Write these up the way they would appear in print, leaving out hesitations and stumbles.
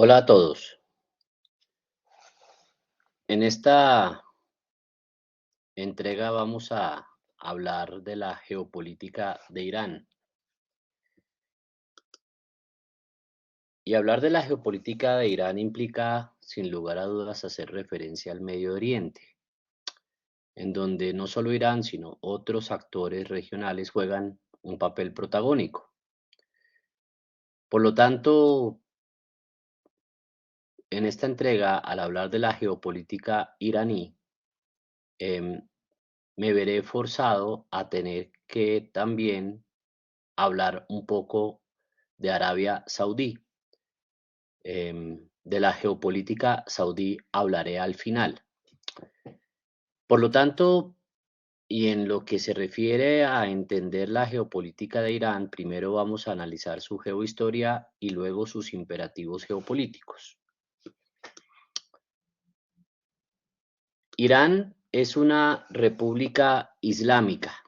Hola a todos. En esta entrega vamos a hablar de la geopolítica de Irán. Y hablar de la geopolítica de Irán implica, sin lugar a dudas, hacer referencia al Medio Oriente, en donde no solo Irán, sino otros actores regionales juegan un papel protagónico. Por lo tanto, en esta entrega, al hablar de la geopolítica iraní, em, me veré forzado a tener que también hablar un poco de Arabia Saudí. De la geopolítica saudí hablaré al final. Por lo tanto, y en lo que se refiere a entender la geopolítica de Irán, primero vamos a analizar su geohistoria y luego sus imperativos geopolíticos. Irán es una república islámica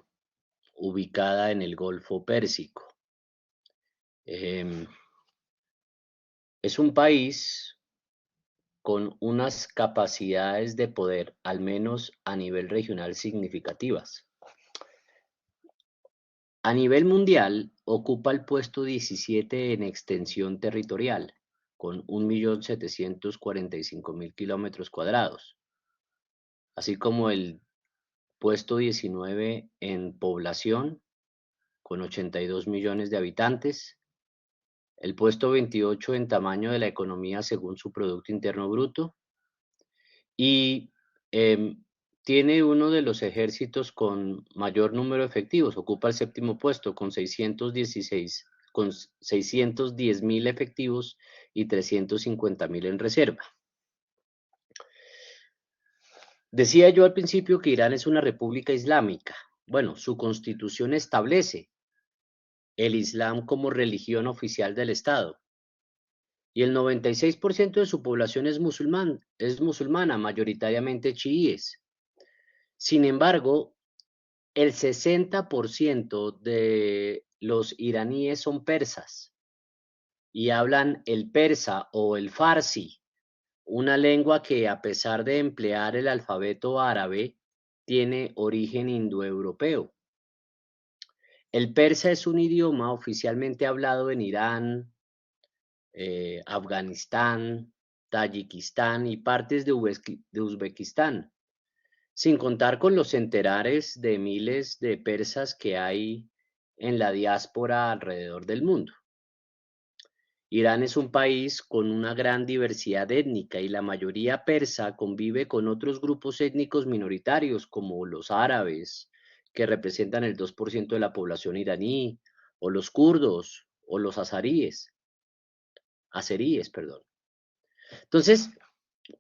ubicada en el Golfo Pérsico. Em, es un país con unas capacidades de poder, al menos a nivel regional, significativas. A nivel mundial, ocupa el puesto 17 en extensión territorial, con 1.745.000 kilómetros cuadrados, así como el puesto 19 en población, con 82 millones de habitantes, el puesto 28 en tamaño de la economía según su Producto Interno Bruto, y tiene uno de los ejércitos con mayor número de efectivos, ocupa el séptimo puesto con 610.000 efectivos y 350.000 en reserva. Decía yo al principio que Irán es una república islámica. Bueno, su constitución establece el Islam como religión oficial del Estado y el 96% de su población es musulmana, mayoritariamente chiíes. Sin embargo, el 60% de los iraníes son persas y hablan el persa o el farsi, una lengua que, a pesar de emplear el alfabeto árabe, tiene origen indoeuropeo. El persa es un idioma oficialmente hablado en Irán, Afganistán, Tayikistán y partes de Uzbekistán, sin contar con los centenares de miles de persas que hay en la diáspora alrededor del mundo. Irán es un país con una gran diversidad étnica y la mayoría persa convive con otros grupos étnicos minoritarios como los árabes, que representan el 2% de la población iraní, o los kurdos, o los azeríes, perdón. Entonces,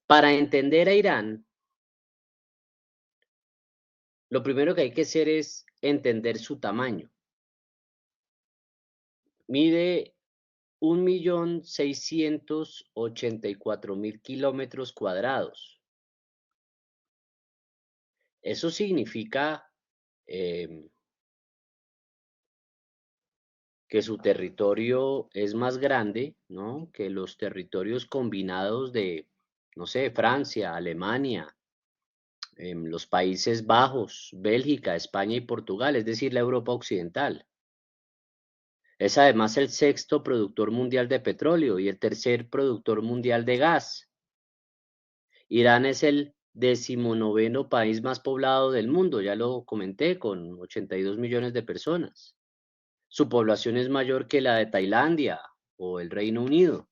para entender a Irán, lo primero que hay que hacer es entender su tamaño. Mide 1.684.000 kilómetros cuadrados. Eso significa que su territorio es más grande, ¿no?, que los territorios combinados de, no sé, Francia, Alemania, los Países Bajos, Bélgica, España y Portugal, es decir, la Europa occidental. Es además el sexto productor mundial de petróleo y el tercer productor mundial de gas. Irán es el 19º país más poblado del mundo, ya lo comenté, con 82 millones de personas. Su población es mayor que la de Tailandia o el Reino Unido.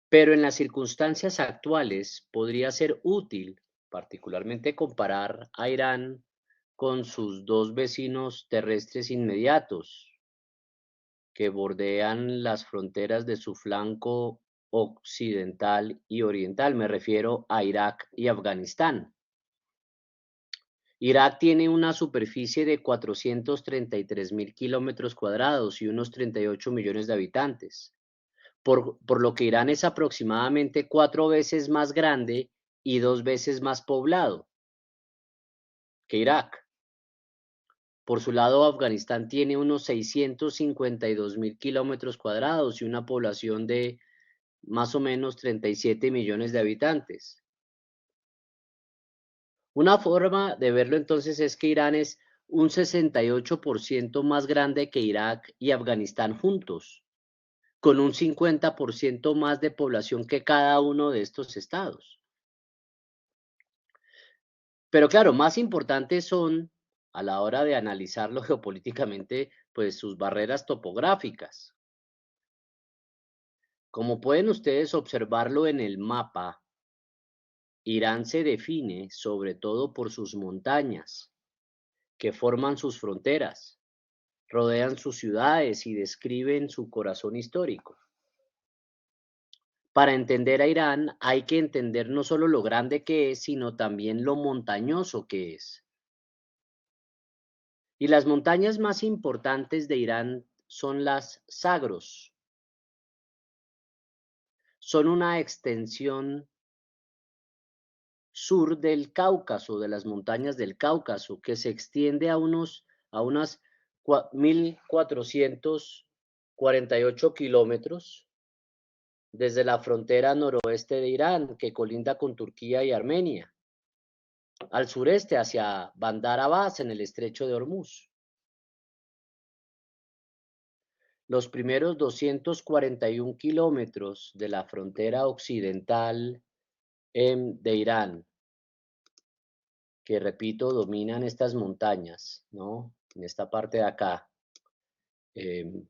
Pero en las circunstancias actuales podría ser útil, particularmente, comparar a Irán con sus dos vecinos terrestres inmediatos, que bordean las fronteras de su flanco occidental y oriental. Me refiero a Irak y Afganistán. Irak tiene una superficie de 433.000 kilómetros cuadrados y unos 38 millones de habitantes, por lo que Irán es aproximadamente 4 veces más grande y 2 veces más poblado que Irak. Por su lado, Afganistán tiene unos 652.000 kilómetros cuadrados y una población de más o menos 37 millones de habitantes. Una forma de verlo entonces es que Irán es un 68% más grande que Irak y Afganistán juntos, con un 50% más de población que cada uno de estos estados. Pero claro, más importantes son, a la hora de analizarlo geopolíticamente, pues sus barreras topográficas. Como pueden ustedes observarlo en el mapa, Irán se define sobre todo por sus montañas, que forman sus fronteras, rodean sus ciudades y describen su corazón histórico. Para entender a Irán hay que entender no solo lo grande que es, sino también lo montañoso que es. Y las montañas más importantes de Irán son las Zagros. Son una extensión sur del Cáucaso, de las montañas del Cáucaso, que se extiende a unas 1.448 kilómetros desde la frontera noroeste de Irán, que colinda con Turquía y Armenia, al sureste hacia Bandar Abbas en el estrecho de Hormuz. Los primeros 241 kilómetros de la frontera occidental de Irán, que repito, dominan estas montañas, ¿no? En esta parte de acá,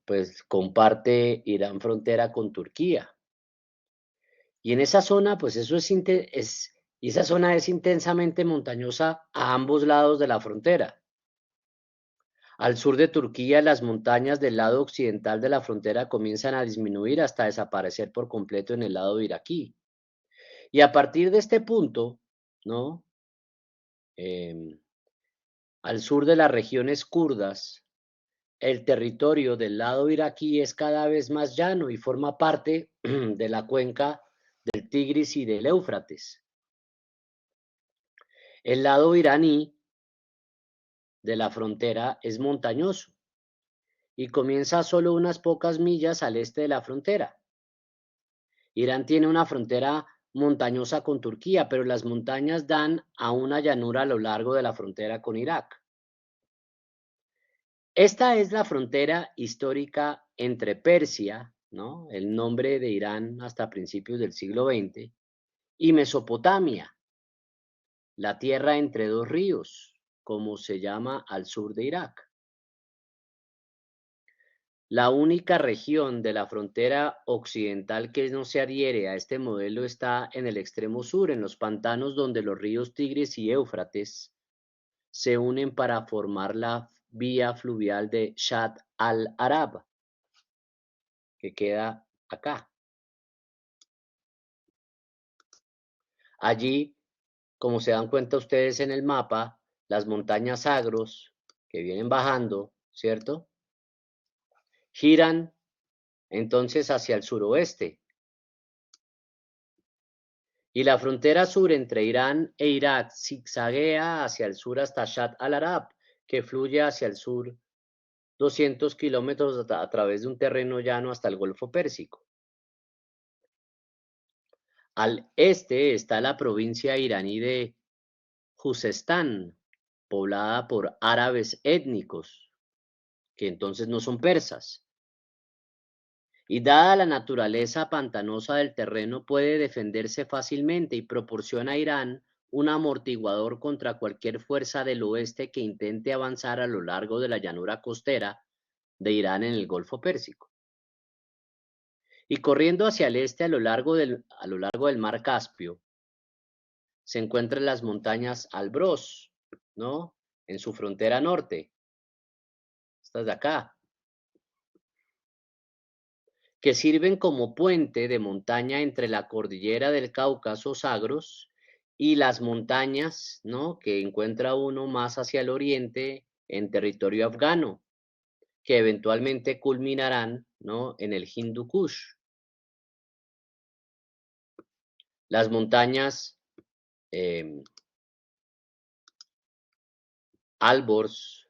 pues comparte Irán frontera con Turquía. Y en esa zona, pues eso y esa zona es intensamente montañosa a ambos lados de la frontera. Al sur de Turquía, las montañas del lado occidental de la frontera comienzan a disminuir hasta desaparecer por completo en el lado iraquí. Y a partir de este punto, ¿no? Al sur de las regiones kurdas, el territorio del lado iraquí es cada vez más llano y forma parte de la cuenca del Tigris y del Éufrates. El lado iraní de la frontera es montañoso y comienza solo unas pocas millas al este de la frontera. Irán tiene una frontera montañosa con Turquía, pero las montañas dan a una llanura a lo largo de la frontera con Irak. Esta es la frontera histórica entre Persia, ¿no? El nombre de Irán hasta principios del siglo XX, y Mesopotamia, la tierra entre dos ríos, como se llama al sur de Irak. La única región de la frontera occidental que no se adhiere a este modelo está en el extremo sur, en los pantanos donde los ríos Tigris y Éufrates se unen para formar la vía fluvial de Shatt al-Arab, que queda acá. Allí, como se dan cuenta ustedes en el mapa, las montañas Zagros que vienen bajando, ¿cierto? Giran entonces hacia el suroeste. Y la frontera sur entre Irán e Irak zigzaguea hacia el sur hasta Shatt al-Arab, que fluye hacia el sur 200 kilómetros a través de un terreno llano hasta el Golfo Pérsico. Al este está la provincia iraní de Juzestán, poblada por árabes étnicos, que entonces no son persas. Y dada la naturaleza pantanosa del terreno, puede defenderse fácilmente y proporciona a Irán un amortiguador contra cualquier fuerza del oeste que intente avanzar a lo largo de la llanura costera de Irán en el Golfo Pérsico. Y corriendo hacia el este a lo largo del mar Caspio, se encuentran las montañas Alborz, ¿no? En su frontera norte, estas de acá, que sirven como puente de montaña entre la cordillera del Cáucaso Zagros y las montañas, ¿no? Que encuentra uno más hacia el oriente en territorio afgano, que eventualmente culminarán, ¿no? En el Hindu Kush. Las montañas Alborz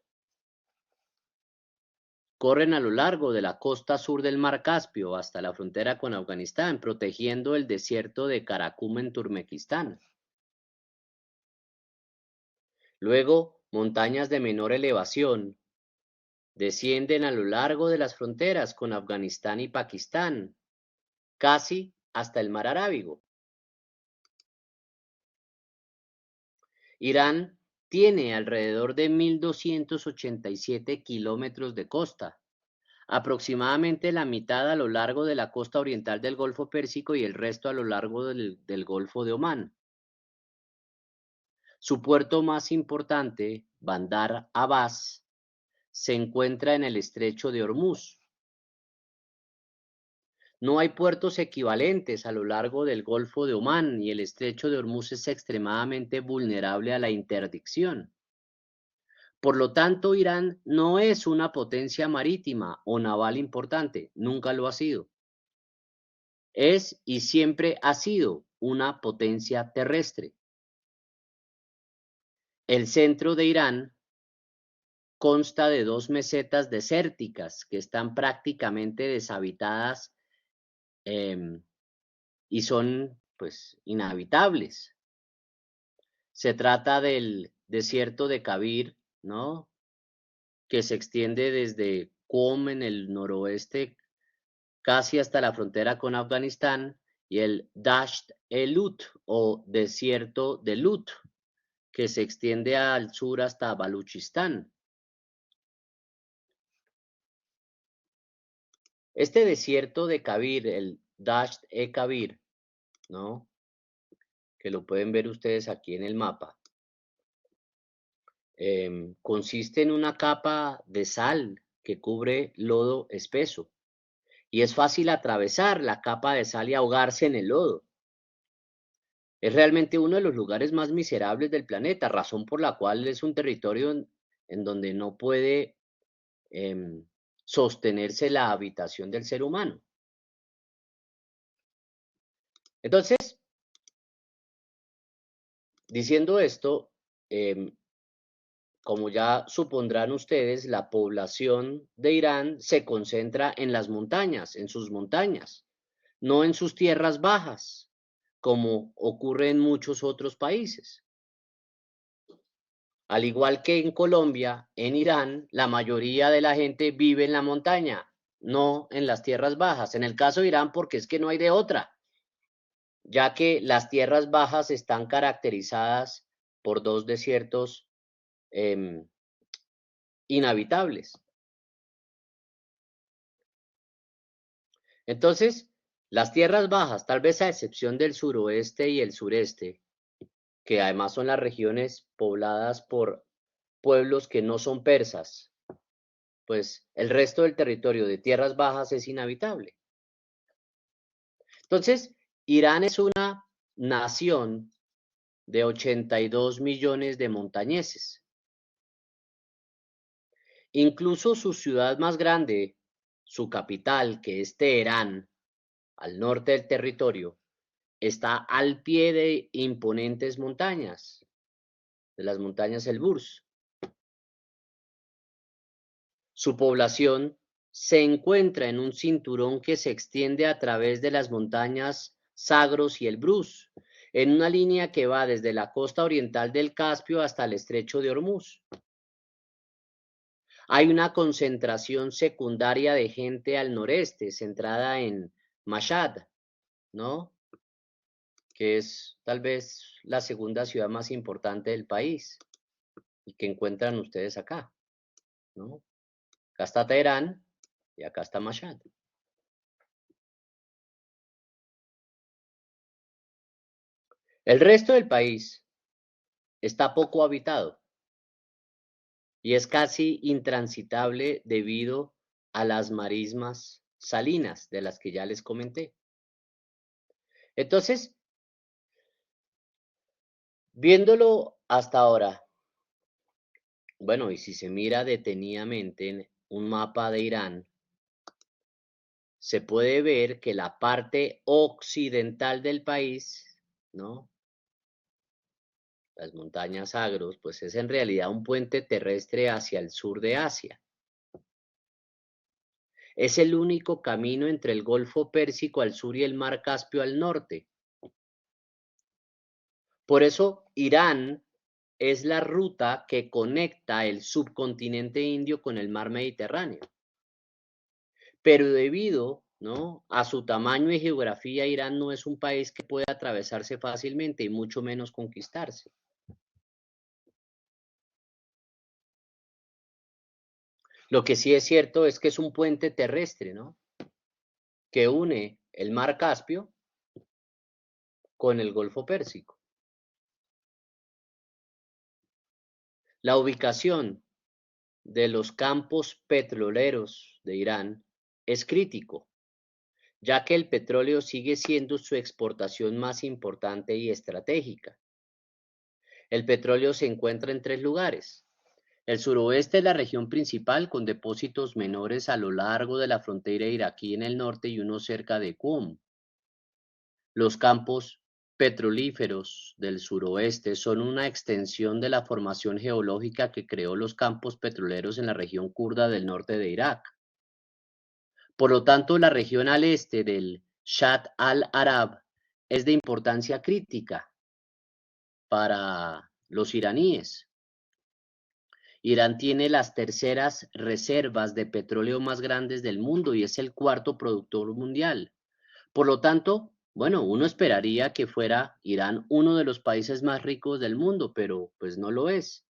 corren a lo largo de la costa sur del Mar Caspio hasta la frontera con Afganistán, protegiendo el desierto de Karakum en Turkmenistán. Luego, montañas de menor elevación descienden a lo largo de las fronteras con Afganistán y Pakistán, casi hasta el Mar Arábigo. Irán tiene alrededor de 1.287 kilómetros de costa, aproximadamente la mitad a lo largo de la costa oriental del Golfo Pérsico y el resto a lo largo del Golfo de Omán. Su puerto más importante, Bandar Abbas, se encuentra en el estrecho de Hormuz. No hay puertos equivalentes a lo largo del Golfo de Omán y el estrecho de Hormuz es extremadamente vulnerable a la interdicción. Por lo tanto, Irán no es una potencia marítima o naval importante, nunca lo ha sido. Es y siempre ha sido una potencia terrestre. El centro de Irán consta de dos mesetas desérticas que están prácticamente deshabitadas y son pues inhabitables. Se trata del desierto de Kabir, ¿no? Que se extiende desde Qom en el noroeste casi hasta la frontera con Afganistán, y el Dasht-e-Lut o desierto de Lut, que se extiende al sur hasta Baluchistán. Este desierto de Kabir, el Dasht-e-Kabir, ¿no? Que lo pueden ver ustedes aquí en el mapa, consiste en una capa de sal que cubre lodo espeso y es fácil atravesar la capa de sal y ahogarse en el lodo. Es realmente uno de los lugares más miserables del planeta, razón por la cual es un territorio en donde no puede sostenerse la habitación del ser humano. Entonces, diciendo esto, como ya supondrán ustedes, la población de Irán se concentra en las montañas, en sus montañas, no en sus tierras bajas, como ocurre en muchos otros países. Al igual que en Colombia, en Irán, la mayoría de la gente vive en la montaña, no en las tierras bajas. En el caso de Irán, porque es que no hay de otra, ya que las tierras bajas están caracterizadas por dos desiertos inhabitables. Entonces, las tierras bajas, tal vez a excepción del suroeste y el sureste, que además son las regiones pobladas por pueblos que no son persas, pues el resto del territorio de tierras bajas es inhabitable. Entonces, Irán es una nación de 82 millones de montañeses. Incluso su ciudad más grande, su capital, que es Teherán, al norte del territorio, está al pie de imponentes montañas, de las montañas Elburz. Su población se encuentra en un cinturón que se extiende a través de las montañas Zagros y Elbrus, en una línea que va desde la costa oriental del Caspio hasta el estrecho de Hormuz. Hay una concentración secundaria de gente al noreste, centrada en Mashhad, ¿no? Que es tal vez la segunda ciudad más importante del país y que encuentran ustedes acá, ¿no? Acá está Teherán y acá está Mashhad. El resto del país está poco habitado y es casi intransitable debido a las marismas salinas de las que ya les comenté. Entonces, viéndolo hasta ahora, bueno, y si se mira detenidamente en un mapa de Irán, se puede ver que la parte occidental del país, ¿no? Las montañas Agros, pues es en realidad un puente terrestre hacia el sur de Asia. Es el único camino entre el Golfo Pérsico al sur y el Mar Caspio al norte. Por eso, Irán es la ruta que conecta el subcontinente indio con el mar Mediterráneo. Pero debido, ¿no?, a su tamaño y geografía, Irán no es un país que pueda atravesarse fácilmente y mucho menos conquistarse. Lo que sí es cierto es que es un puente terrestre, ¿no?, que une el mar Caspio con el Golfo Pérsico. La ubicación de los campos petroleros de Irán es crítico, ya que el petróleo sigue siendo su exportación más importante y estratégica. El petróleo se encuentra en 3 lugares. El suroeste es la región principal, con depósitos menores a lo largo de la frontera iraquí en el norte y uno cerca de Qum. Los campos petrolíferos del suroeste son una extensión de la formación geológica que creó los campos petroleros en la región kurda del norte de Irak. Por lo tanto, la región al este del Shatt al-Arab es de importancia crítica para los iraníes. Irán tiene las terceras reservas de petróleo más grandes del mundo y es el cuarto productor mundial. Por lo tanto, bueno, uno esperaría que fuera Irán uno de los países más ricos del mundo, pero pues no lo es.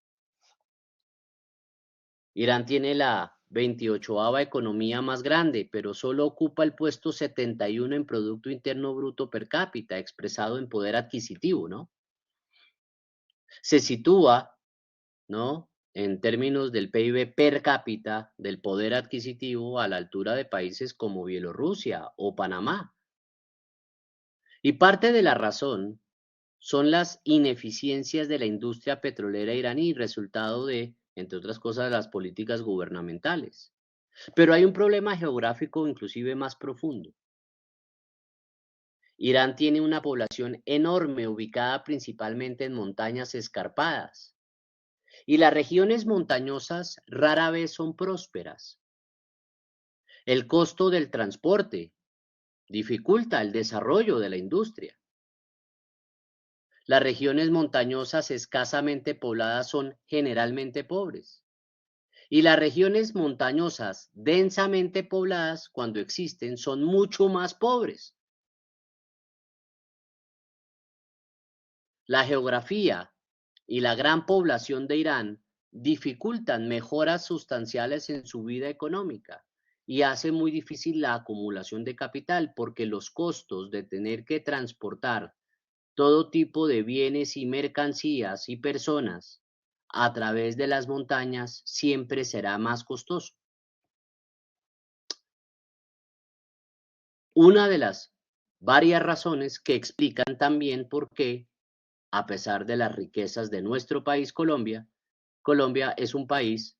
Irán tiene la 28ª economía más grande, pero solo ocupa el puesto 71 en Producto Interno Bruto per cápita, expresado en poder adquisitivo, ¿no? Se sitúa, ¿no?, en términos del PIB per cápita del poder adquisitivo a la altura de países como Bielorrusia o Panamá. Y parte de la razón son las ineficiencias de la industria petrolera iraní, resultado de, entre otras cosas, las políticas gubernamentales. Pero hay un problema geográfico inclusive más profundo. Irán tiene una población enorme ubicada principalmente en montañas escarpadas, y las regiones montañosas rara vez son prósperas. El costo del transporte dificulta el desarrollo de la industria. Las regiones montañosas escasamente pobladas son generalmente pobres. Y las regiones montañosas densamente pobladas, cuando existen, son mucho más pobres. La geografía y la gran población de Irán dificultan mejoras sustanciales en su vida económica y hace muy difícil la acumulación de capital porque los costos de tener que transportar todo tipo de bienes y mercancías y personas a través de las montañas siempre será más costoso. Una de las varias razones que explican también por qué, a pesar de las riquezas de nuestro país, Colombia, Colombia es un país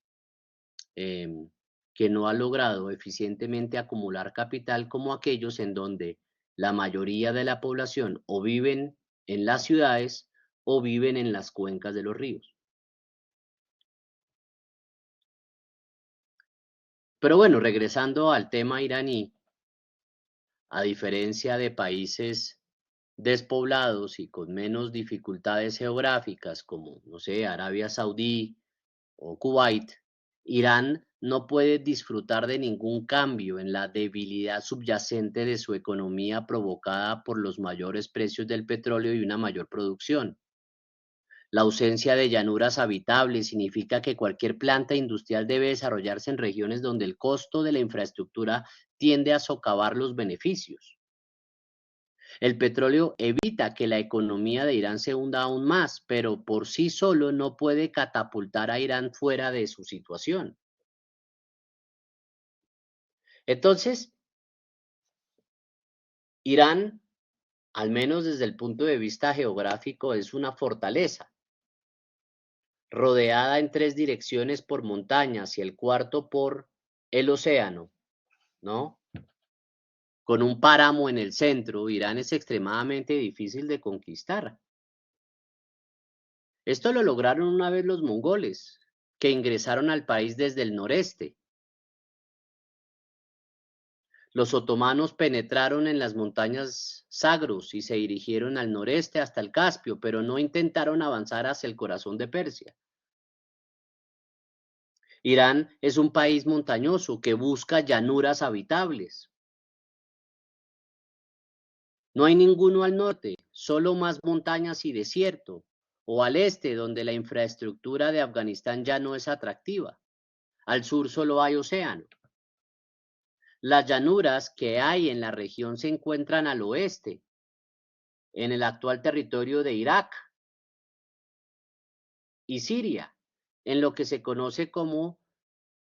em, que no ha logrado eficientemente acumular capital como aquellos en donde la mayoría de la población o viven en las ciudades o viven en las cuencas de los ríos. Pero bueno, regresando al tema iraní, a diferencia de países despoblados y con menos dificultades geográficas como, no sé, Arabia Saudí o Kuwait, Irán no puede disfrutar de ningún cambio en la debilidad subyacente de su economía provocada por los mayores precios del petróleo y una mayor producción. La ausencia de llanuras habitables significa que cualquier planta industrial debe desarrollarse en regiones donde el costo de la infraestructura tiende a socavar los beneficios. El petróleo evita que la economía de Irán se hunda aún más, pero por sí solo no puede catapultar a Irán fuera de su situación. Entonces, Irán, al menos desde el punto de vista geográfico, es una fortaleza, rodeada en 3 direcciones por montañas y el cuarto por el océano, ¿no? Con un páramo en el centro, Irán es extremadamente difícil de conquistar. Esto lo lograron una vez los mongoles, que ingresaron al país desde el noreste. Los otomanos penetraron en las montañas Zagros y se dirigieron al noreste hasta el Caspio, pero no intentaron avanzar hacia el corazón de Persia. Irán es un país montañoso que busca llanuras habitables. No hay ninguno al norte, solo más montañas y desierto, o al este, donde la infraestructura de Afganistán ya no es atractiva. Al sur solo hay océano. Las llanuras que hay en la región se encuentran al oeste, en el actual territorio de Irak y Siria, en lo que se conoce como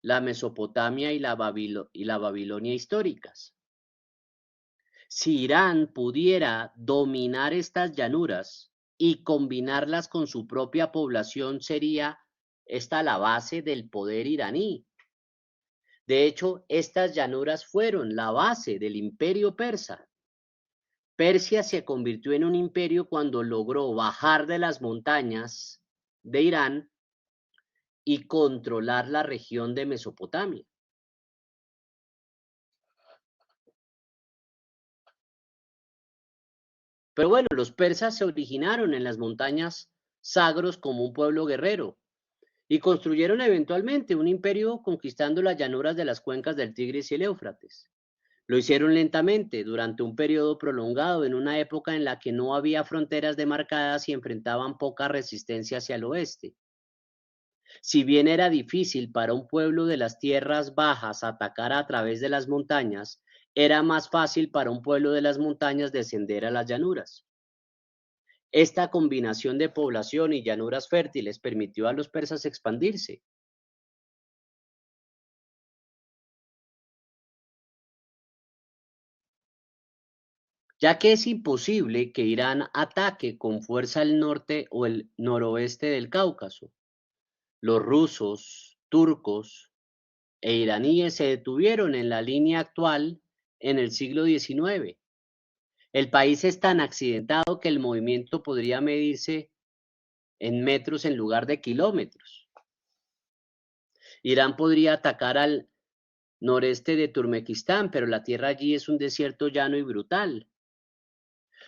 la Mesopotamia y la Babilonia históricas. Si Irán pudiera dominar estas llanuras y combinarlas con su propia población, sería esta la base del poder iraní. De hecho, estas llanuras fueron la base del imperio persa. Persia se convirtió en un imperio cuando logró bajar de las montañas de Irán y controlar la región de Mesopotamia. Pero bueno, los persas se originaron en las montañas Zagros como un pueblo guerrero y construyeron eventualmente un imperio conquistando las llanuras de las cuencas del Tigris y el Éufrates. Lo hicieron lentamente, durante un periodo prolongado, en una época en la que no había fronteras demarcadas y enfrentaban poca resistencia hacia el oeste. Si bien era difícil para un pueblo de las tierras bajas atacar a través de las montañas, era más fácil para un pueblo de las montañas descender a las llanuras. Esta combinación de población y llanuras fértiles permitió a los persas expandirse. Ya que es imposible que Irán ataque con fuerza el norte o el noroeste del Cáucaso. Los rusos, turcos e iraníes se detuvieron en la línea actual en el siglo XIX. El país es tan accidentado que el movimiento podría medirse en metros en lugar de kilómetros. Irán podría atacar al noreste de Turkmenistán, pero la tierra allí es un desierto llano y brutal.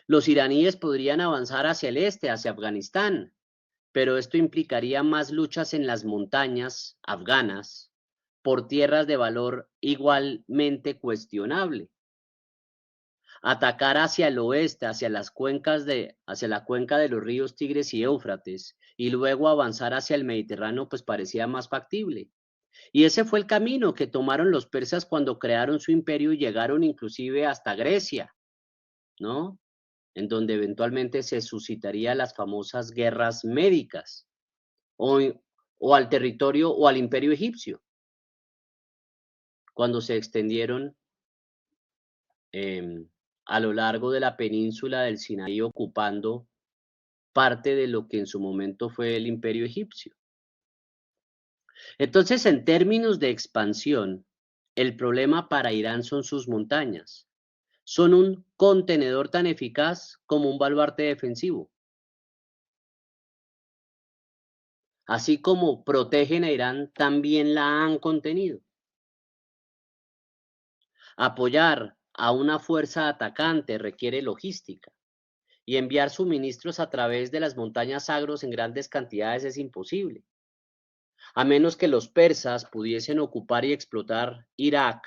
Los iraníes podrían avanzar hacia el este, hacia Afganistán, pero esto implicaría más luchas en las montañas afganas por tierras de valor igualmente cuestionable. Atacar hacia el oeste, hacia la cuenca de los ríos Tigres y Éufrates, y luego avanzar hacia el Mediterráneo, pues parecía más factible. Y ese fue el camino que tomaron los persas cuando crearon su imperio y llegaron inclusive hasta Grecia, ¿no? En donde eventualmente se suscitarían las famosas guerras médicas, o, o al territorio o al imperio egipcio, cuando se extendieron eh, a lo largo de la península del Sinaí, ocupando parte de lo que en su momento fue el imperio egipcio. Entonces, en términos de expansión, el problema para Irán son sus montañas. Son un contenedor tan eficaz como un baluarte defensivo. Así como protegen a Irán, también la han contenido. Apoyar a una fuerza atacante requiere logística, y enviar suministros a través de las montañas Zagros en grandes cantidades es imposible. A menos que los persas pudiesen ocupar y explotar Irak,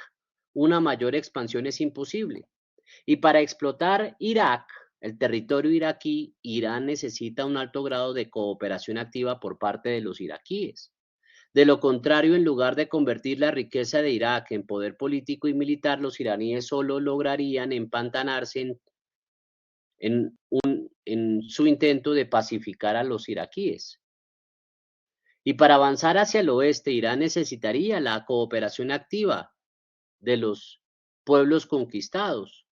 una mayor expansión es imposible. Y para explotar Irak, el territorio iraquí, Irán necesita un alto grado de cooperación activa por parte de los iraquíes. De lo contrario, en lugar de convertir la riqueza de Irak en poder político y militar, los iraníes solo lograrían empantanarse en su intento de pacificar a los iraquíes. Y para avanzar hacia el oeste, Irán necesitaría la cooperación activa de los pueblos conquistados.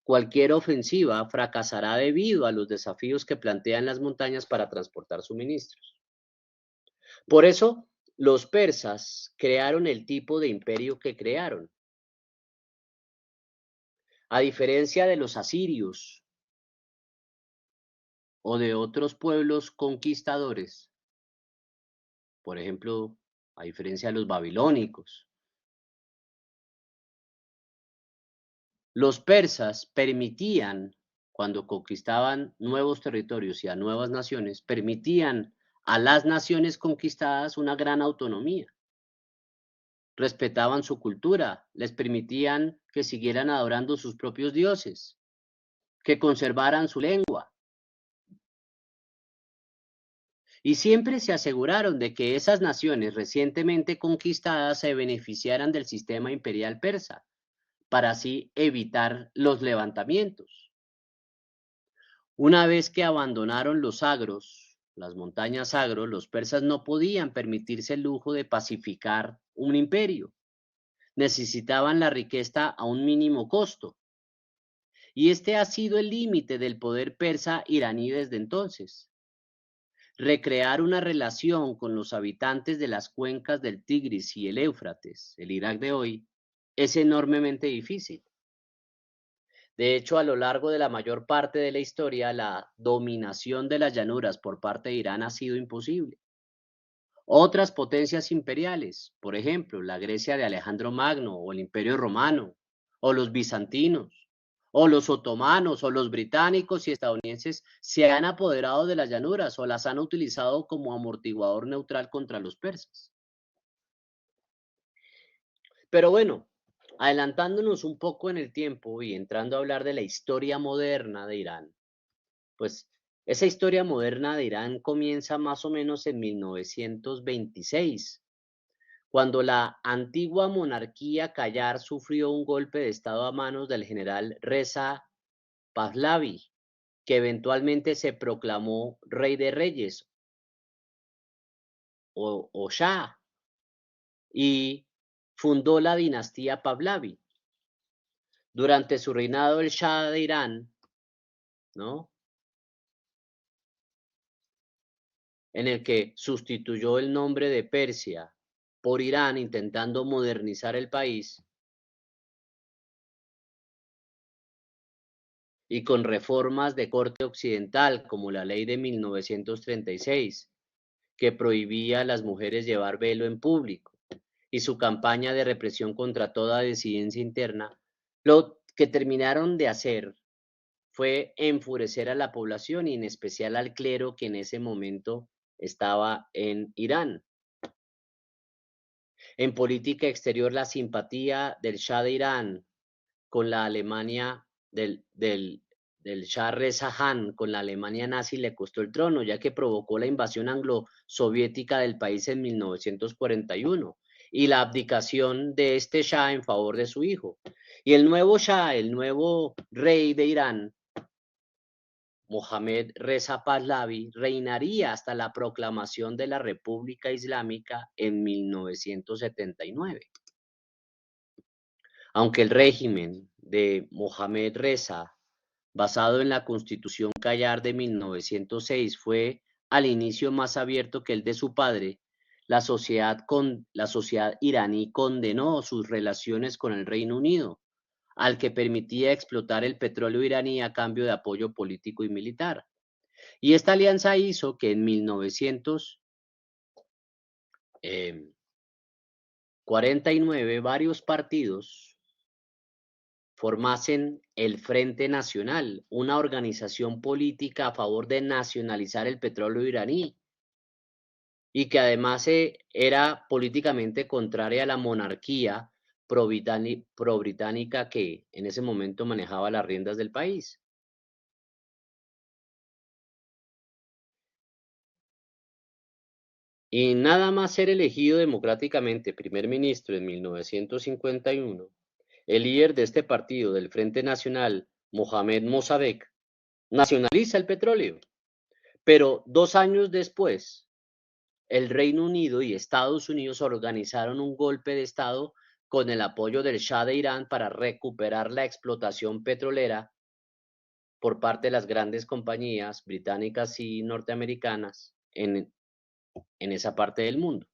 Cualquier ofensiva fracasará debido a los desafíos que plantean las montañas para transportar suministros. Por eso, los persas crearon el tipo de imperio que crearon. A diferencia de los asirios o de otros pueblos conquistadores, por ejemplo, a diferencia de los babilónicos, Los persas permitían, cuando conquistaban nuevos territorios y a nuevas naciones, permitían a las naciones conquistadas una gran autonomía. Respetaban su cultura, les permitían que siguieran adorando sus propios dioses, que conservaran su lengua. Y siempre se aseguraron de que esas naciones recientemente conquistadas se beneficiaran del sistema imperial persa, para así evitar los levantamientos. Una vez que abandonaron los agros, las montañas agros, los persas no podían permitirse el lujo de pacificar un imperio. Necesitaban la riqueza a un mínimo costo. Y este ha sido el límite del poder persa iraní desde entonces. Recrear una relación con los habitantes de las cuencas del Tigris y el Éufrates, el Irak de hoy, es enormemente difícil. De hecho, a lo largo de la mayor parte de la historia, la dominación de las llanuras por parte de Irán ha sido imposible. Otras potencias imperiales, por ejemplo, la Grecia de Alejandro Magno o el Imperio Romano, o los bizantinos, o los otomanos, o los británicos y estadounidenses, se han apoderado de las llanuras o las han utilizado como amortiguador neutral contra los persas. Pero bueno, adelantándonos un poco en el tiempo y entrando a hablar de la historia moderna de Irán, pues esa historia moderna de Irán comienza más o menos en 1926, cuando la antigua monarquía Qayar sufrió un golpe de estado a manos del general Reza Pahlavi, que eventualmente se proclamó rey de reyes o Shah y fundó la dinastía Pahlavi. Durante su reinado el Shah de Irán, ¿no?, en el que sustituyó el nombre de Persia por Irán, intentando modernizar el país, y con reformas de corte occidental, como la ley de 1936, que prohibía a las mujeres llevar velo en público, y su campaña de represión contra toda disidencia interna, lo que terminaron de hacer fue enfurecer a la población y en especial al clero que en ese momento estaba en Irán. En política exterior, la simpatía del Shah de Irán con la Alemania del Shah Reza Khan con la Alemania nazi le costó el trono, ya que provocó la invasión anglo-soviética del país en 1941 y la abdicación de este Shah en favor de su hijo. Y el nuevo Shah, el nuevo rey de Irán, Mohammad Reza Pahlavi, reinaría hasta la proclamación de la República Islámica en 1979. Aunque el régimen de Mohammad Reza, basado en la Constitución Qayar de 1906, fue al inicio más abierto que el de su padre, la sociedad iraní condenó sus relaciones con el Reino Unido, al que permitía explotar el petróleo iraní a cambio de apoyo político y militar. Y esta alianza hizo que en 1949 varios partidos formasen el Frente Nacional, una organización política a favor de nacionalizar el petróleo iraní, y que además era políticamente contraria a la monarquía pro-británica que en ese momento manejaba las riendas del país. Y nada más ser elegido democráticamente primer ministro en 1951, el líder de este partido del Frente Nacional, Mohamed Mossadegh, nacionaliza el petróleo. Pero 2 años después, el Reino Unido y Estados Unidos organizaron un golpe de Estado con el apoyo del Shah de Irán para recuperar la explotación petrolera por parte de las grandes compañías británicas y norteamericanas en esa parte del mundo.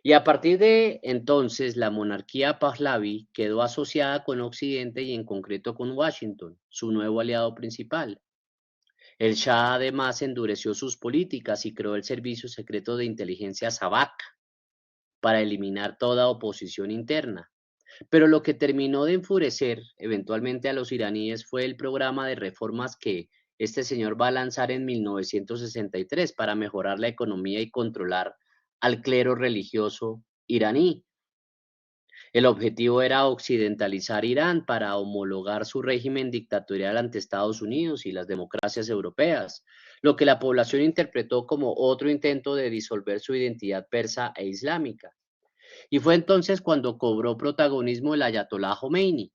Y a partir de entonces, la monarquía Pahlavi quedó asociada con Occidente y en concreto con Washington, su nuevo aliado principal. El Shah además endureció sus políticas y creó el Servicio Secreto de Inteligencia Savak para eliminar toda oposición interna. Pero lo que terminó de enfurecer eventualmente a los iraníes fue el programa de reformas que este señor va a lanzar en 1963 para mejorar la economía y controlar al clero religioso iraní. El objetivo era occidentalizar Irán para homologar su régimen dictatorial ante Estados Unidos y las democracias europeas, lo que la población interpretó como otro intento de disolver su identidad persa e islámica. Y fue entonces cuando cobró protagonismo el ayatolá Jomeini,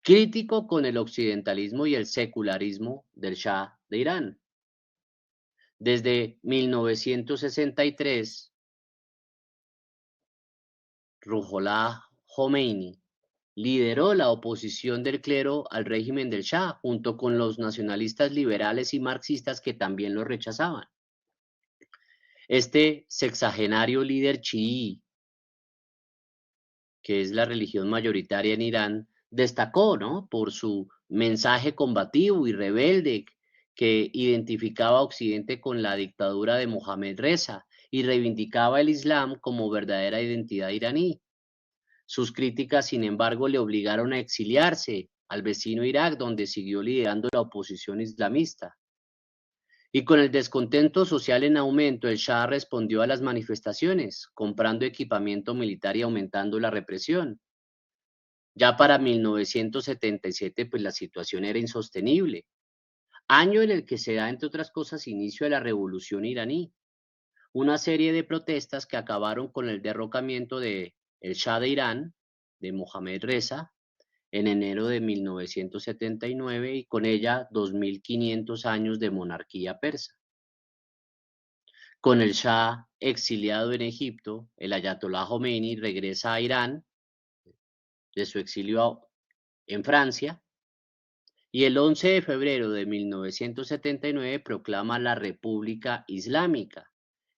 crítico con el occidentalismo y el secularismo del Shah de Irán. Desde 1963, Ruhollah Jomeini lideró la oposición del clero al régimen del Shah, junto con los nacionalistas liberales y marxistas que también lo rechazaban. Este sexagenario líder chií, que es la religión mayoritaria en Irán, destacó, ¿no?, por su mensaje combativo y rebelde que identificaba a Occidente con la dictadura de Mohammad Reza y reivindicaba el Islam como verdadera identidad iraní. Sus críticas, sin embargo, le obligaron a exiliarse al vecino Irak, donde siguió liderando la oposición islamista. Y con el descontento social en aumento, el Shah respondió a las manifestaciones, comprando equipamiento militar y aumentando la represión. Ya para 1977, pues la situación era insostenible, año en el que se da, entre otras cosas, inicio de la revolución iraní, una serie de protestas que acabaron con el derrocamiento de el Shah de Irán, de Mohammad Reza, en enero de 1979 y con ella 2500 años de monarquía persa. Con el Shah exiliado en Egipto, el ayatolá Jomeini regresa a Irán de su exilio en Francia y el 11 de febrero de 1979 proclama la República Islámica,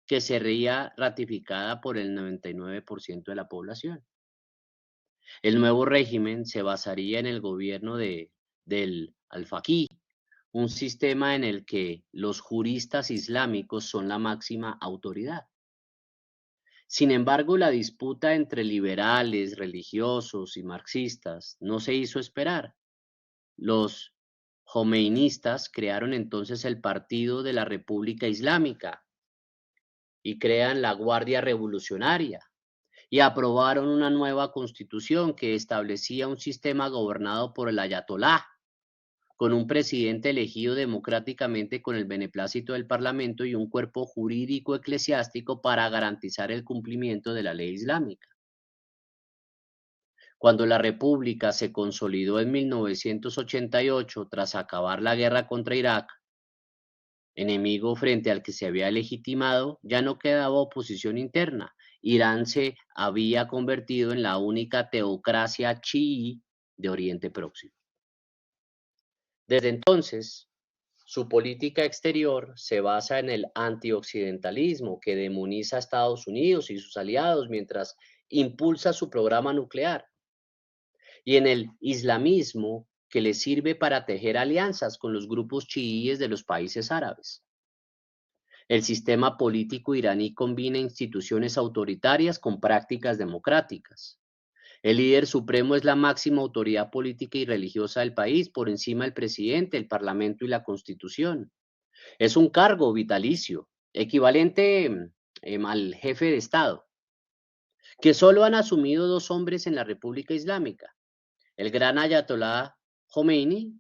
que sería ratificada por el 99% de la población. El nuevo régimen se basaría en el gobierno del al-Faqih, un sistema en el que los juristas islámicos son la máxima autoridad. Sin embargo, la disputa entre liberales, religiosos y marxistas no se hizo esperar. Los jomeinistas crearon entonces el Partido de la República Islámica y crean la Guardia Revolucionaria y aprobaron una nueva constitución que establecía un sistema gobernado por el ayatolá, con un presidente elegido democráticamente con el beneplácito del Parlamento y un cuerpo jurídico eclesiástico para garantizar el cumplimiento de la ley islámica. Cuando la República se consolidó en 1988 tras acabar la guerra contra Irak, enemigo frente al que se había legitimado, ya no quedaba oposición interna. Irán se había convertido en la única teocracia chií de Oriente Próximo. Desde entonces, su política exterior se basa en el antioccidentalismo, que demoniza a Estados Unidos y sus aliados mientras impulsa su programa nuclear, y en el islamismo, que le sirve para tejer alianzas con los grupos chiíes de los países árabes. El sistema político iraní combina instituciones autoritarias con prácticas democráticas. El líder supremo es la máxima autoridad política y religiosa del país, por encima del presidente, el parlamento y la constitución. Es un cargo vitalicio, equivalente al jefe de Estado, que solo han asumido dos hombres en la República Islámica: el gran ayatolá Jomeini,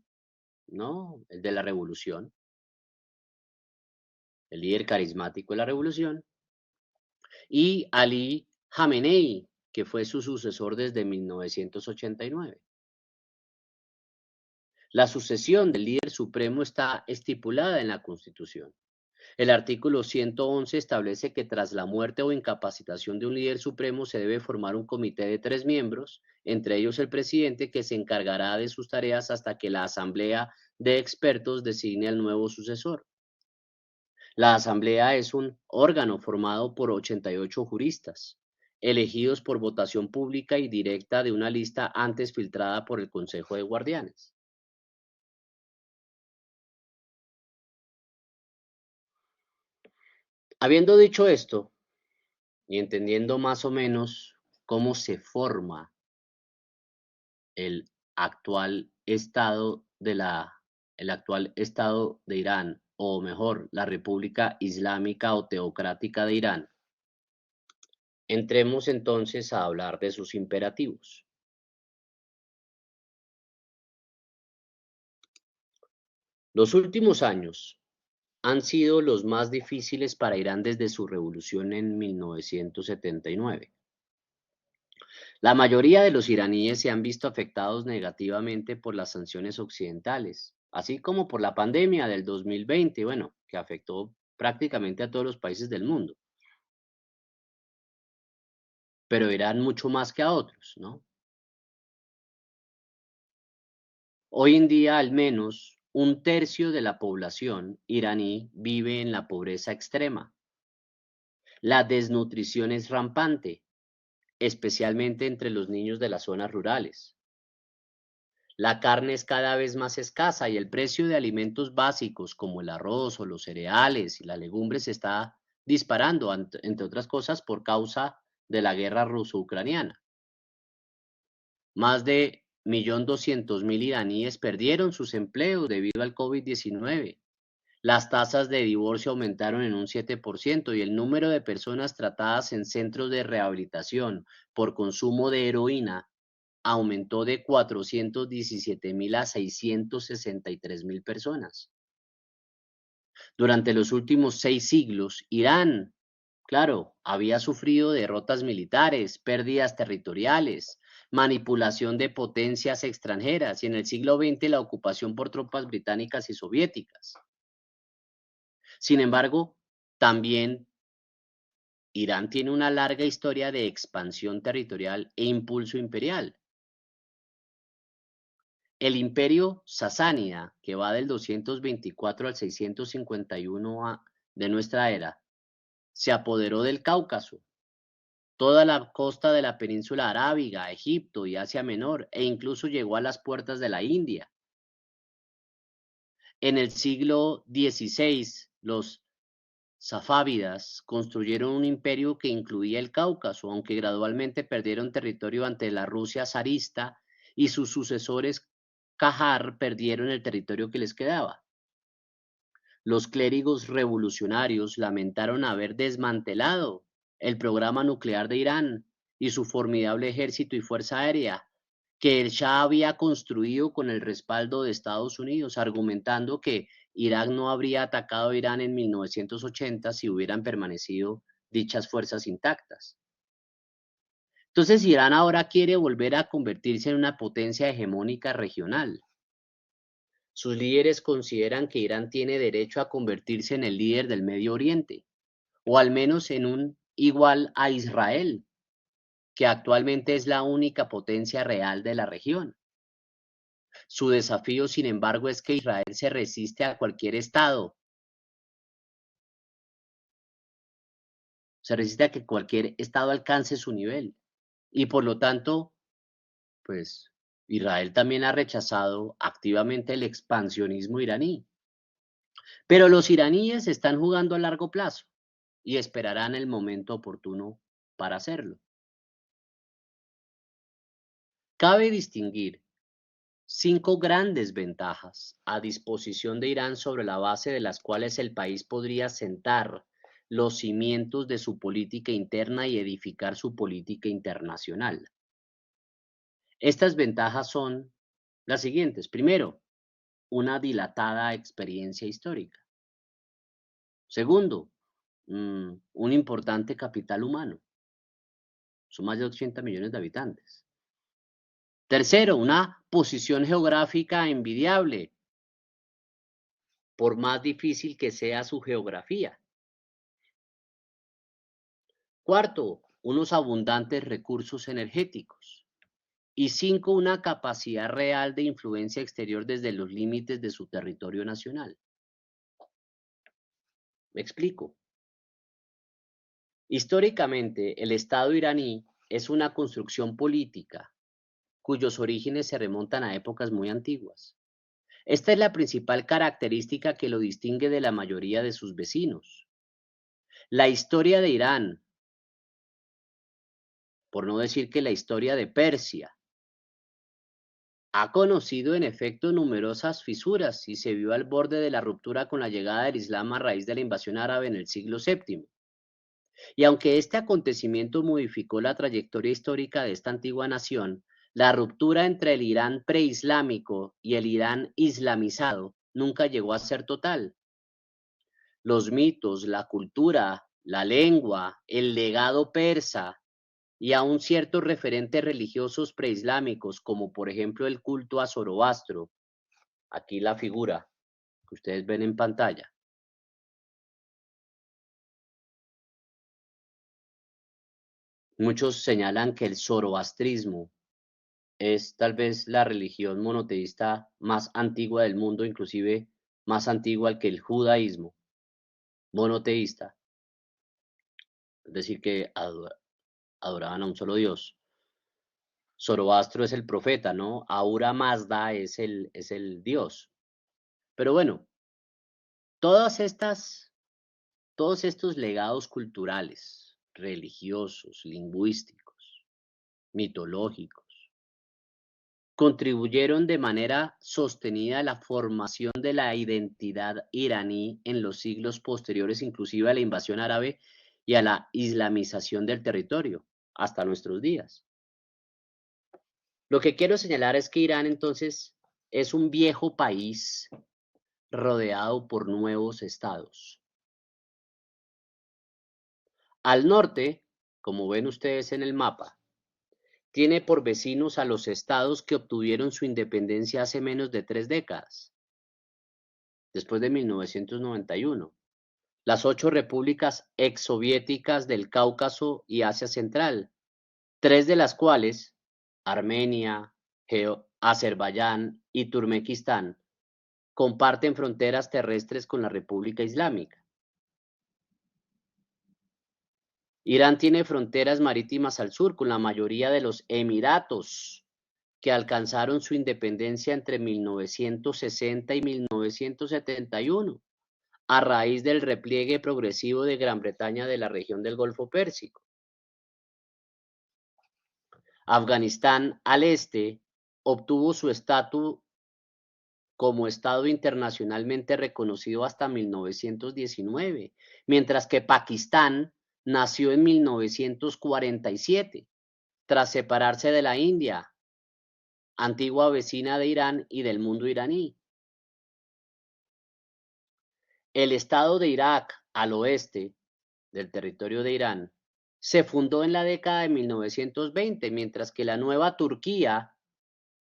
¿no?, el de la revolución, el líder carismático de la revolución, y Ali Khamenei, que fue su sucesor desde 1989. La sucesión del líder supremo está estipulada en la Constitución. El artículo 111 establece que tras la muerte o incapacitación de un líder supremo se debe formar un comité de 3 miembros, entre ellos el presidente, que se encargará de sus tareas hasta que la asamblea de expertos designe al nuevo sucesor. La asamblea es un órgano formado por 88 juristas, elegidos por votación pública y directa de una lista antes filtrada por el Consejo de Guardianes. Habiendo dicho esto, y entendiendo más o menos cómo se forma el actual estado el actual estado de Irán, o mejor, la República Islámica o Teocrática de Irán. Entremos entonces a hablar de sus imperativos. Los últimos años han sido los más difíciles para Irán desde su revolución en 1979. La mayoría de los iraníes se han visto afectados negativamente por las sanciones occidentales, así como por la pandemia del 2020, bueno, que afectó prácticamente a todos los países del mundo, pero Irán mucho más que a otros, ¿no? Hoy en día, al menos un tercio de la población iraní vive en la pobreza extrema. La desnutrición es rampante, especialmente entre los niños de las zonas rurales. La carne es cada vez más escasa y el precio de alimentos básicos como el arroz o los cereales y las legumbres se está disparando, entre otras cosas, por causa de la guerra ruso-ucraniana. Más de 1.200.000 iraníes perdieron sus empleos debido al COVID-19. Las tasas de divorcio aumentaron en un 7% y el número de personas tratadas en centros de rehabilitación por consumo de heroína aumentó de 417.000 a 663.000 personas. Durante los últimos 6 siglos, Irán, claro, había sufrido derrotas militares, pérdidas territoriales, manipulación de potencias extranjeras y en el siglo XX la ocupación por tropas británicas y soviéticas. Sin embargo, también Irán tiene una larga historia de expansión territorial e impulso imperial. El imperio sasánida, que va del 224 al 651 de nuestra era, se apoderó del Cáucaso, toda la costa de la península arábiga, Egipto y Asia Menor, e incluso llegó a las puertas de la India. En el siglo XVI, los safávidas construyeron un imperio que incluía el Cáucaso, aunque gradualmente perdieron territorio ante la Rusia zarista y sus sucesores Qajar perdieron el territorio que les quedaba. Los clérigos revolucionarios lamentaron haber desmantelado el programa nuclear de Irán y su formidable ejército y fuerza aérea, que el Shah había construido con el respaldo de Estados Unidos, argumentando que Irak no habría atacado a Irán en 1980 si hubieran permanecido dichas fuerzas intactas. Entonces Irán ahora quiere volver a convertirse en una potencia hegemónica regional. Sus líderes consideran que Irán tiene derecho a convertirse en el líder del Medio Oriente, o al menos en un igual a Israel, que actualmente es la única potencia real de la región. Su desafío, sin embargo, es que Israel se resiste a cualquier Estado, se resiste a que cualquier Estado alcance su nivel. Y por lo tanto, pues Israel también ha rechazado activamente el expansionismo iraní. Pero los iraníes están jugando a largo plazo y esperarán el momento oportuno para hacerlo. Cabe distinguir 5 grandes ventajas a disposición de Irán sobre la base de las cuales el país podría sentar los cimientos de su política interna y edificar su política internacional. Estas ventajas son las siguientes. Primero, una dilatada experiencia histórica. Segundo, un importante capital humano. Son más de 80 millones de habitantes. Tercero, una posición geográfica envidiable, por más difícil que sea su geografía. Cuarto, unos abundantes recursos energéticos. Y 5, una capacidad real de influencia exterior desde los límites de su territorio nacional. Me explico. Históricamente, el Estado iraní es una construcción política cuyos orígenes se remontan a épocas muy antiguas. Esta es la principal característica que lo distingue de la mayoría de sus vecinos. La historia de Irán por no decir que la historia de Persia, ha conocido en efecto numerosas fisuras y se vio al borde de la ruptura con la llegada del Islam a raíz de la invasión árabe en el siglo VII. Y aunque este acontecimiento modificó la trayectoria histórica de esta antigua nación, la ruptura entre el Irán preislámico y el Irán islamizado nunca llegó a ser total. Los mitos, la cultura, la lengua, el legado persa y aún ciertos referentes religiosos preislámicos, como por ejemplo el culto a Zoroastro, aquí la figura que ustedes ven en pantalla. Muchos señalan que el zoroastrismo es tal vez la religión monoteísta más antigua del mundo, inclusive más antigua que el judaísmo, monoteísta, es decir, que adoraban a un solo Dios. Zoroastro es el profeta, ¿no? Ahura Mazda es el Dios. Pero bueno, todas estas, todos estos legados culturales, religiosos, lingüísticos, mitológicos, contribuyeron de manera sostenida a la formación de la identidad iraní en los siglos posteriores, inclusive a la invasión árabe y a la islamización del territorio, hasta nuestros días. Lo que quiero señalar es que Irán entonces es un viejo país rodeado por nuevos estados. Al norte, como ven ustedes en el mapa, tiene por vecinos a los estados que obtuvieron su independencia hace menos de 3 décadas, después de 1991. Las 8 repúblicas exsoviéticas del Cáucaso y Asia Central, 3 de las cuales, Armenia, Azerbaiyán y Turkmenistán, comparten fronteras terrestres con la República Islámica. Irán tiene fronteras marítimas al sur con la mayoría de los emiratos que alcanzaron su independencia entre 1960 y 1971, a raíz del repliegue progresivo de Gran Bretaña de la región del Golfo Pérsico. Afganistán al este obtuvo su estatus como Estado internacionalmente reconocido hasta 1919, mientras que Pakistán nació en 1947, tras separarse de la India, antigua vecina de Irán y del mundo iraní. El Estado de Irak al oeste del territorio de Irán se fundó en la década de 1920, mientras que la nueva Turquía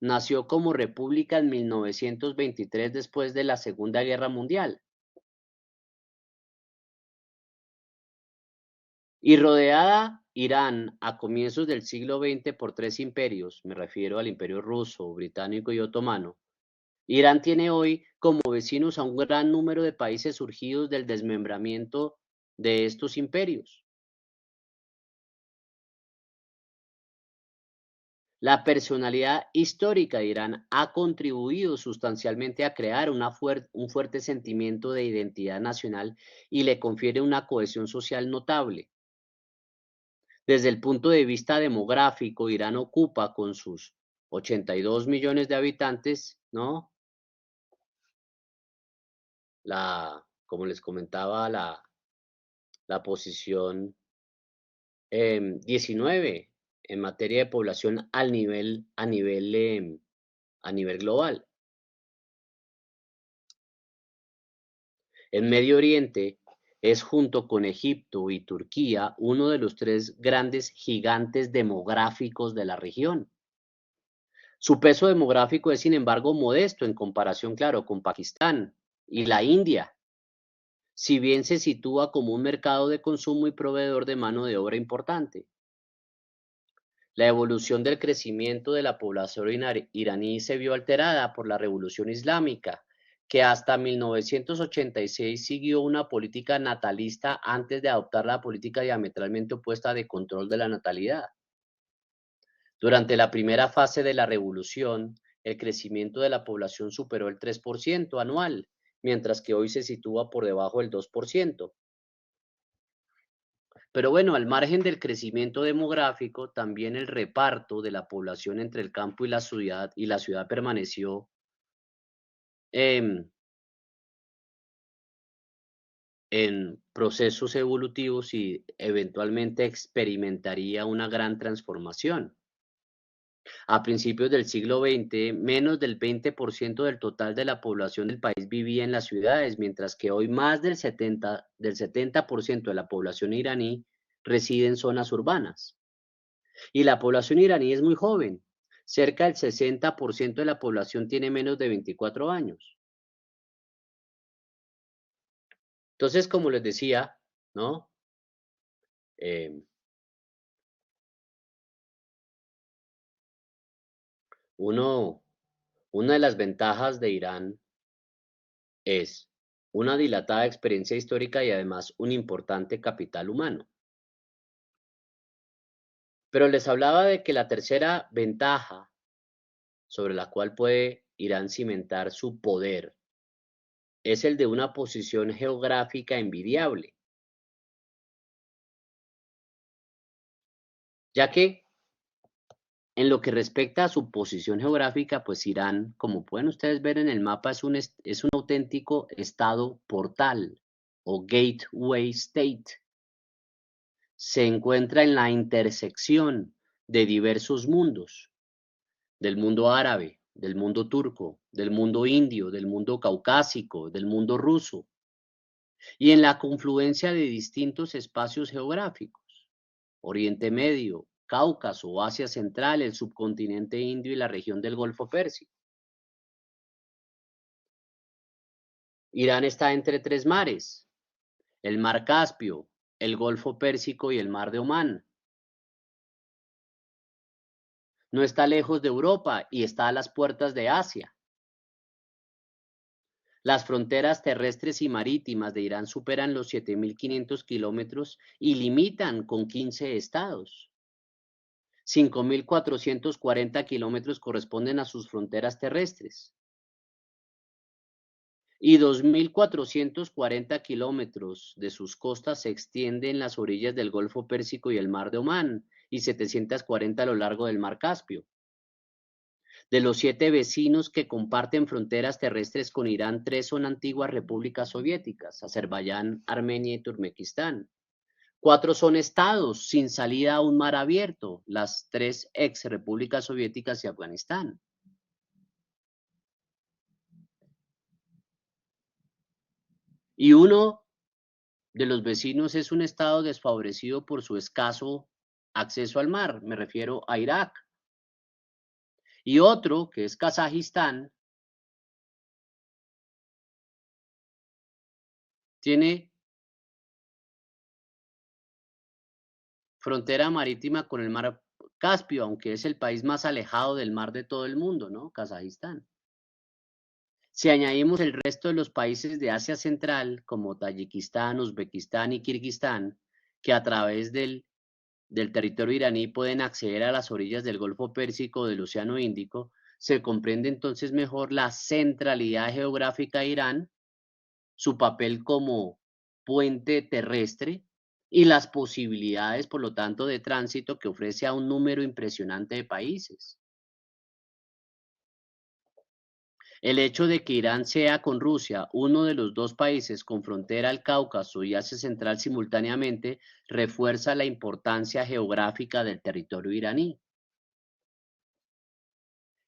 nació como república en 1923 después de la Segunda Guerra Mundial. Y rodeada Irán a comienzos del siglo XX por 3 imperios, me refiero al imperio ruso, británico y otomano, Irán tiene hoy como vecinos a un gran número de países surgidos del desmembramiento de estos imperios. La personalidad histórica de Irán ha contribuido sustancialmente a crear un fuerte sentimiento de identidad nacional y le confiere una cohesión social notable. Desde el punto de vista demográfico, Irán ocupa con sus 82 millones de habitantes, ¿no? Como les comentaba, la posición 19 en materia de población a nivel global. En Medio Oriente es, junto con Egipto y Turquía, uno de los 3 grandes gigantes demográficos de la región. Su peso demográfico es, sin embargo, modesto en comparación, claro, con Pakistán y la India, si bien se sitúa como un mercado de consumo y proveedor de mano de obra importante. La evolución del crecimiento de la población iraní se vio alterada por la Revolución Islámica, que hasta 1986 siguió una política natalista antes de adoptar la política diametralmente opuesta de control de la natalidad. Durante la primera fase de la revolución, el crecimiento de la población superó el 3% anual, mientras que hoy se sitúa por debajo del 2%. Pero bueno, al margen del crecimiento demográfico, también el reparto de la población entre el campo y la ciudad permaneció em, en procesos evolutivos y eventualmente experimentaría una gran transformación. A principios del siglo XX, menos del 20% del total de la población del país vivía en las ciudades, mientras que hoy más del 70% de la población iraní reside en zonas urbanas. Y la población iraní es muy joven. Cerca del 60% de la población tiene menos de 24 años. Entonces, como les decía, ¿no? Eh, uno, una de las ventajas de Irán es una dilatada experiencia histórica y además un importante capital humano. Pero les hablaba de que la tercera ventaja sobre la cual puede Irán cimentar su poder es el de una posición geográfica envidiable, ya que en lo que respecta a su posición geográfica, pues Irán, como pueden ustedes ver en el mapa, es un auténtico estado portal o gateway state. Se encuentra en la intersección de diversos mundos, del mundo árabe, del mundo turco, del mundo indio, del mundo caucásico, del mundo ruso, y en la confluencia de distintos espacios geográficos, Oriente Medio, Cáucaso, Asia Central, el subcontinente indio y la región del Golfo Pérsico. Irán está entre tres mares, el Mar Caspio, el Golfo Pérsico y el Mar de Omán. No está lejos de Europa y está a las puertas de Asia. Las fronteras terrestres y marítimas de Irán superan los 7.500 kilómetros y limitan con 15 estados. 5.440 kilómetros corresponden a sus fronteras terrestres y 2.440 kilómetros de sus costas se extienden en las orillas del Golfo Pérsico y el Mar de Omán y 740 a lo largo del Mar Caspio. De los 7 vecinos que comparten fronteras terrestres con Irán, 3 son antiguas repúblicas soviéticas, Azerbaiyán, Armenia y Turkmenistán. 4 son estados sin salida a un mar abierto, las 3 ex repúblicas soviéticas y Afganistán. Y uno de los vecinos es un estado desfavorecido por su escaso acceso al mar, me refiero a Irak. Y otro, que es Kazajistán, tiene frontera marítima con el mar Caspio, aunque es el país más alejado del mar de todo el mundo, ¿no? Kazajistán. Si añadimos el resto de los países de Asia Central, como Tayikistán, Uzbekistán y Kirguistán, que a través del territorio iraní pueden acceder a las orillas del Golfo Pérsico o del Océano Índico, se comprende entonces mejor la centralidad geográfica de Irán, su papel como puente terrestre y las posibilidades, por lo tanto, de tránsito que ofrece a un número impresionante de países. El hecho de que Irán sea con Rusia uno de los dos países con frontera al Cáucaso y Asia Central simultáneamente refuerza la importancia geográfica del territorio iraní.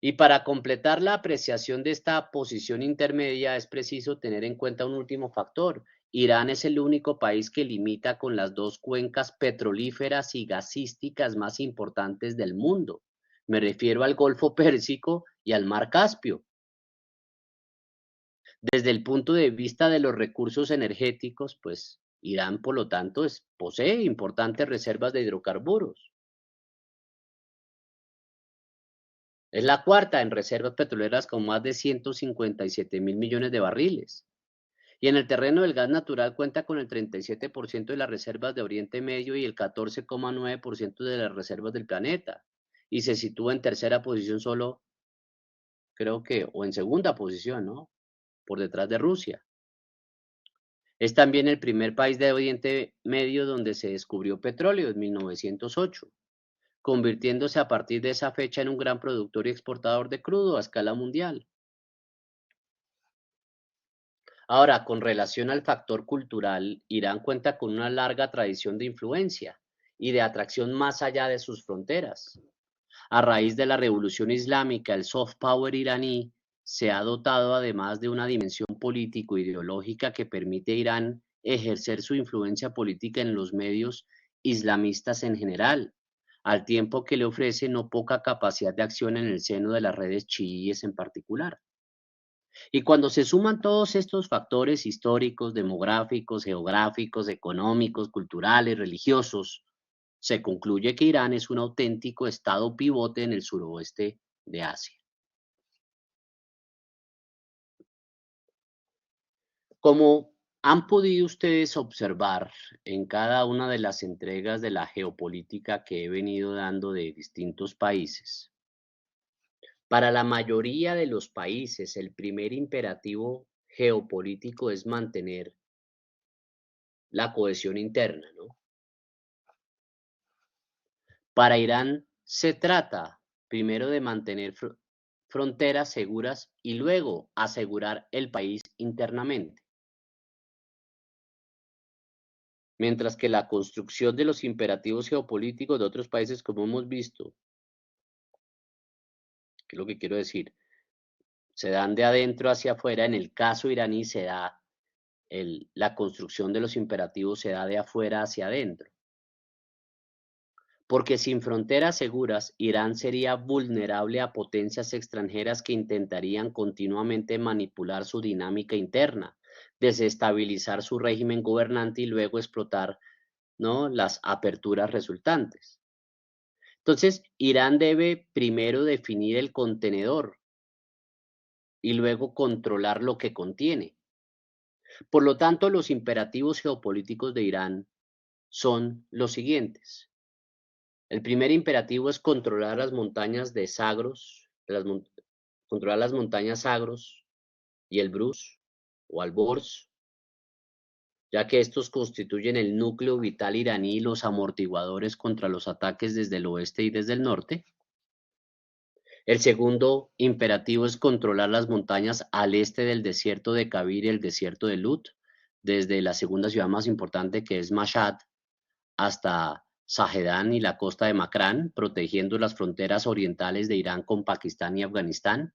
Y para completar la apreciación de esta posición intermedia es preciso tener en cuenta un último factor. Irán es el único país que limita con las dos cuencas petrolíferas y gasísticas más importantes del mundo. Me refiero al Golfo Pérsico y al Mar Caspio. Desde el punto de vista de los recursos energéticos, pues Irán, por lo tanto, posee importantes reservas de hidrocarburos. Es la cuarta en reservas petroleras con más de 157.000 millones de barriles. Y en el terreno del gas natural cuenta con el 37% de las reservas de Oriente Medio y el 14,9% de las reservas del planeta. Y se sitúa en tercera posición solo, creo que, o en segunda posición, ¿no? Por detrás de Rusia. Es también el primer país de Oriente Medio donde se descubrió petróleo en 1908, convirtiéndose a partir de esa fecha en un gran productor y exportador de crudo a escala mundial. Ahora, con relación al factor cultural, Irán cuenta con una larga tradición de influencia y de atracción más allá de sus fronteras. A raíz de la revolución islámica, el soft power iraní se ha dotado además de una dimensión político-ideológica que permite a Irán ejercer su influencia política en los medios islamistas en general, al tiempo que le ofrece no poca capacidad de acción en el seno de las redes chiíes en particular. Y cuando se suman todos estos factores históricos, demográficos, geográficos, económicos, culturales, religiosos, se concluye que Irán es un auténtico estado pivote en el suroeste de Asia. Como han podido ustedes observar en cada una de las entregas de la geopolítica que he venido dando de distintos países, para la mayoría de los países el primer imperativo geopolítico es mantener la cohesión interna, ¿no? Para Irán se trata primero de mantener fronteras seguras y luego asegurar el país internamente, mientras que la construcción de los imperativos geopolíticos de otros países, como hemos visto, que es lo que quiero decir, se dan de adentro hacia afuera. En el caso iraní se da la construcción de los imperativos se da de afuera hacia adentro. Porque sin fronteras seguras, Irán sería vulnerable a potencias extranjeras que intentarían continuamente manipular su dinámica interna, desestabilizar su régimen gobernante y luego explotar, ¿no?, las aperturas resultantes. Entonces, Irán debe primero definir el contenedor y luego controlar lo que contiene. Por lo tanto, los imperativos geopolíticos de Irán son los siguientes. El primer imperativo es controlar las montañas de Zagros, controlar las montañas Zagros y el Bruce o Alborz, ya que estos constituyen el núcleo vital iraní y los amortiguadores contra los ataques desde el oeste y desde el norte. El segundo imperativo es controlar las montañas al este del desierto de Kabir y el desierto de Lut, desde la segunda ciudad más importante, que es Mashhad, hasta Sahedán y la costa de Makran, protegiendo las fronteras orientales de Irán con Pakistán y Afganistán.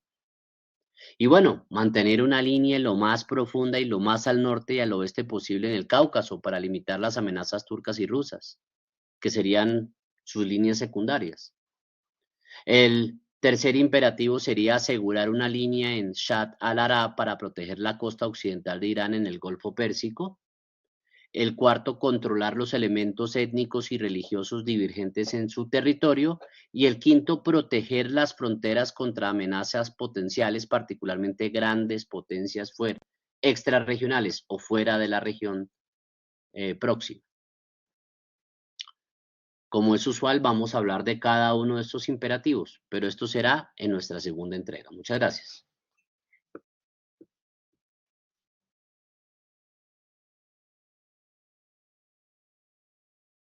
Y bueno, mantener una línea lo más profunda y lo más al norte y al oeste posible en el Cáucaso para limitar las amenazas turcas y rusas, que serían sus líneas secundarias. El tercer imperativo sería asegurar una línea en Shatt al-Arab para proteger la costa occidental de Irán en el Golfo Pérsico. El cuarto, controlar los elementos étnicos y religiosos divergentes en su territorio. Y el quinto, proteger las fronteras contra amenazas potenciales, particularmente grandes potencias extrarregionales o fuera de la región próxima. Como es usual, vamos a hablar de cada uno de estos imperativos, pero esto será en nuestra segunda entrega. Muchas gracias.